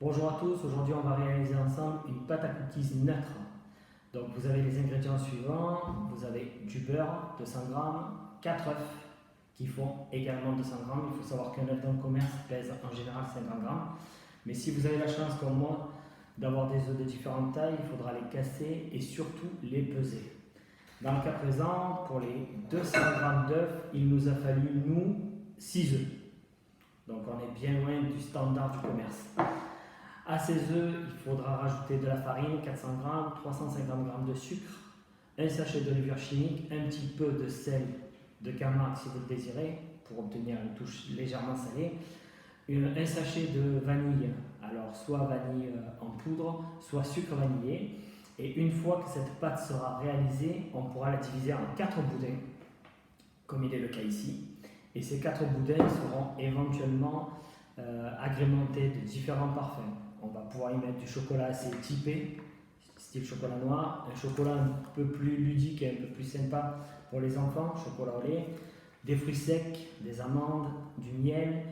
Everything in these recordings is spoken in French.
Bonjour à tous, aujourd'hui on va réaliser ensemble une pâte à cookies neutre. Donc vous avez les ingrédients suivants, vous avez du beurre 200 g, 4 œufs qui font également 200 g. Il faut savoir qu'un œuf dans le commerce pèse en général 50 g. Mais si vous avez la chance comme moi d'avoir des œufs de différentes tailles, il faudra les casser et surtout les peser. Dans le cas présent, pour les 200 g d'œufs, il nous a fallu, nous, 6 œufs. Donc on est bien loin du standard du commerce. À ces œufs, il faudra rajouter de la farine, 400 g, 350 g de sucre, un sachet de levure chimique, un petit peu de sel de Camargue si vous le désirez, pour obtenir une touche légèrement salée, un sachet de vanille, alors soit vanille en poudre, soit sucre vanillé. Et une fois que cette pâte sera réalisée, on pourra la diviser en 4 boudins, comme il est le cas ici. Et ces 4 boudins seront éventuellement agrémentés de différents parfums. On va pouvoir y mettre du chocolat assez typé, style chocolat noir, un chocolat un peu plus ludique et un peu plus sympa pour les enfants, chocolat au lait, des fruits secs, des amandes, du miel,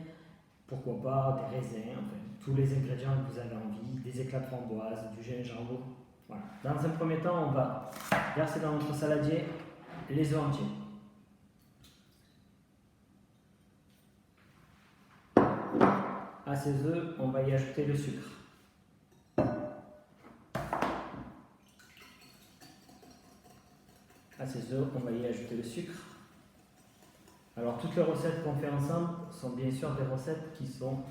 pourquoi pas des raisins, enfin tous les ingrédients que vous avez envie, des éclats de framboise, du gingembre. Voilà. Dans un premier temps, on va verser dans notre saladier les œufs entiers. À ces œufs, on va y ajouter le sucre. À ces œufs, on va y ajouter le sucre. Alors toutes les recettes qu'on fait ensemble sont bien sûr des recettes qui sont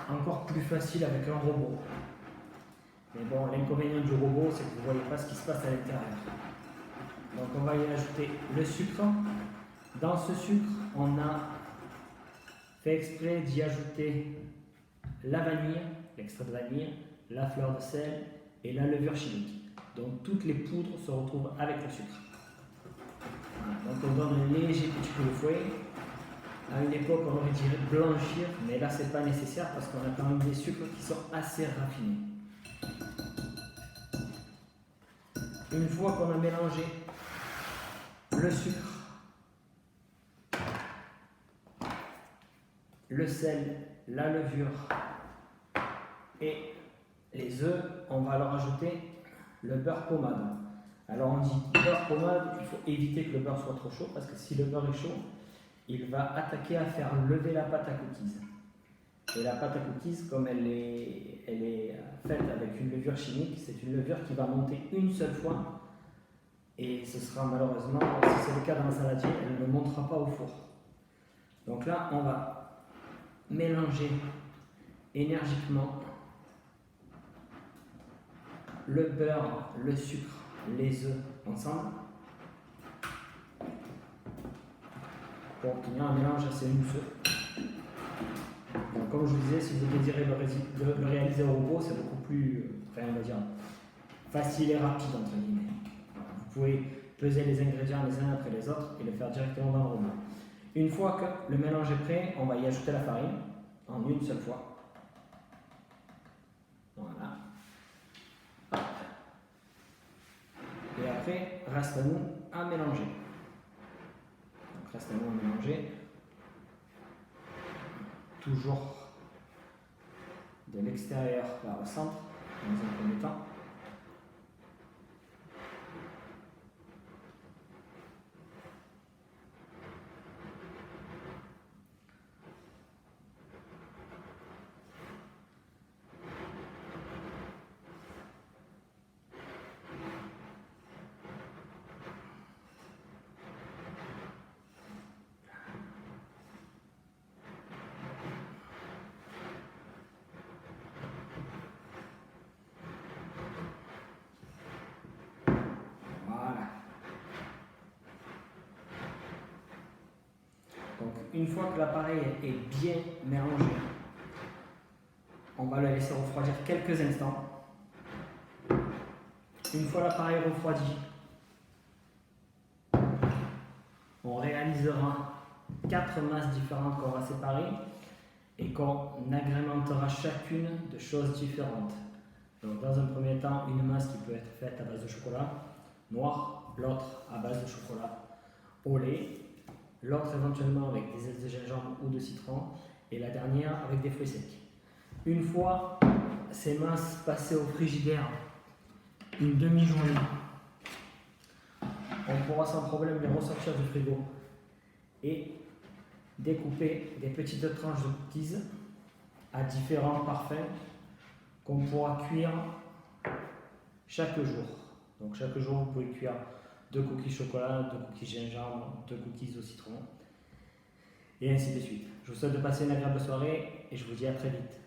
encore plus faciles avec un robot. Mais bon, l'inconvénient du robot, c'est que vous ne voyez pas ce qui se passe à l'intérieur. Donc on va y ajouter le sucre. Dans ce sucre, on a fait exprès d'y ajouter la vanille, l'extrait de vanille, la fleur de sel et la levure chimique. Donc toutes les poudres se retrouvent avec le sucre. Voilà. Donc on donne un léger petit coup de fouet. À une époque, on aurait dit blanchir, mais là c'est pas nécessaire parce qu'on a quand même des sucres qui sont assez raffinés. Une fois qu'on a mélangé le sucre, le sel, la levure et les œufs, on va leur ajouter le beurre pommade. Alors on dit beurre pommade, il faut éviter que le beurre soit trop chaud parce que si le beurre est chaud, il va attaquer à faire lever la pâte à cookies. Et la pâte à cookies, comme elle est faite avec une levure chimique, c'est une levure qui va monter une seule fois et ce sera malheureusement, si c'est le cas dans la saladier, elle ne montera pas au four. Donc là, on va mélanger énergiquement le beurre, le sucre, les œufs ensemble pour obtenir un mélange assez mousseux. Donc, comme je vous disais, si vous désirez le réaliser au robot, c'est beaucoup plus, on va dire, facile et rapide entre guillemets. Vous pouvez peser les ingrédients les uns après les autres et le faire directement dans le robot. Une fois que le mélange est prêt, on va y ajouter la farine en une seule fois. Voilà. Hop. Et après, reste à nous à mélanger. Donc reste à nous à mélanger. Toujours de l'extérieur vers le centre, dans un premier temps. Donc, une fois que l'appareil est bien mélangé, on va le laisser refroidir quelques instants. Une fois l'appareil refroidi, on réalisera 4 masses différentes qu'on va séparer et qu'on agrémentera chacune de choses différentes. Donc, dans un premier temps, une masse qui peut être faite à base de chocolat noir, l'autre à base de chocolat au lait, l'autre éventuellement avec des zestes de gingembre ou de citron, et la dernière avec des fruits secs. Une fois ces masses passées au frigidaire une demi-journée, on pourra sans problème les ressortir du frigo et découper des petites tranches de cookies à différents parfums qu'on pourra cuire chaque jour. Donc chaque jour, vous pouvez cuire 2 cookies chocolat, 2 cookies gingembre, 2 cookies au citron, et ainsi de suite. Je vous souhaite de passer une agréable soirée et je vous dis à très vite.